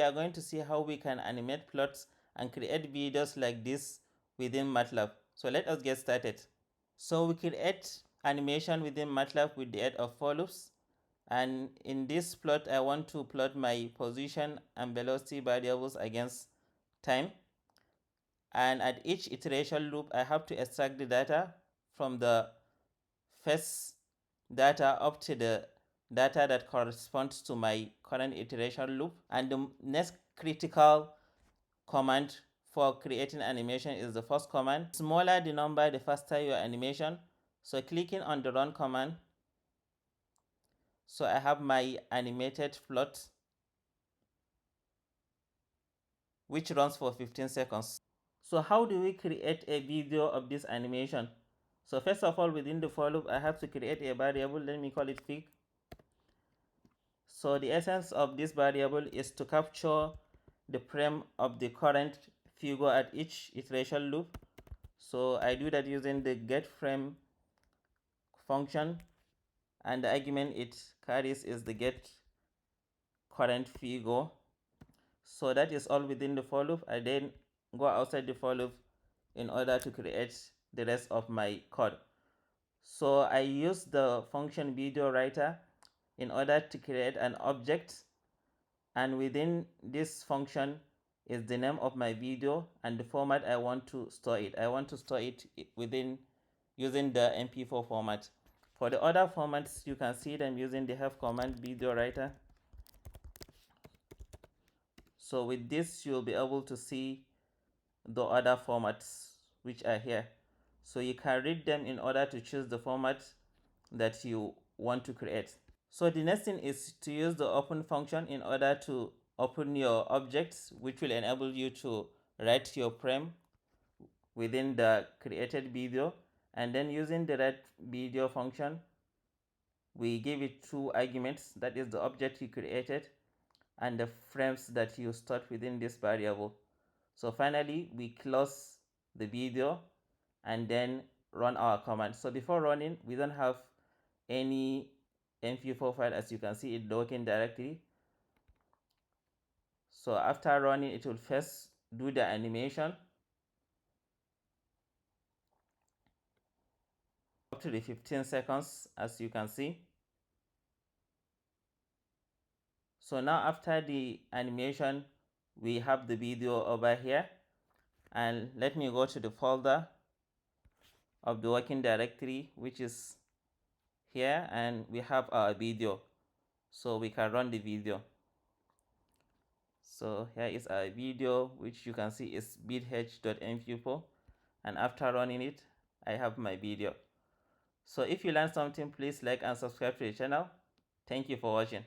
We are going to see how we can animate plots and create videos like this within MATLAB. So let us get started. So we create animation within MATLAB with the aid of for loops. And in this plot, I want to plot my position and velocity variables against time. And at each iteration loop, I have to extract the data from the first data up to the data that corresponds to my current iteration loop. And the next critical command for creating animation is the first command. The smaller the number, the faster your animation. So clicking on the run command. So I have my animated plot, which runs for 15 seconds. So how do we create a video of this animation? So first of all, within the for loop, I have to create a variable. Let me call it fig. So the essence of this variable is to capture the frame of the current figure at each iteration loop. So I do that using the getFrame function, and the argument it carries is the getCurrentFigure. So that is all within the for loop. I then go outside the for loop in order to create the rest of my code. So I use the function video writer in order to create an object, and within this function is the name of my video and the format I want to store it. I want to store it within using the MP4 format. For the other formats, you can see them using the have command video writer. So with this, you'll be able to see the other formats which are here. So you can read them in order to choose the format that you want to create. So the next thing is to use the open function in order to open your objects, which will enable you to write your frame within the created video. And then using the write video function, we give it two arguments, that is the object you created and the frames that you stored within this variable. So finally, we close the video and then run our command. So before running, we don't have any MP4 file, as you can see it working directly. So after running, it will first do the animation up to the 15 seconds, as you can see. So now after the animation, we have the video over here, and let me go to the folder of the working directory, which is here, and we have our video, so we can run the video. So here is our video, which you can see is bith.mp4, and after running it, I have my video. So if you learned something, please like and subscribe to the channel. Thank you for watching.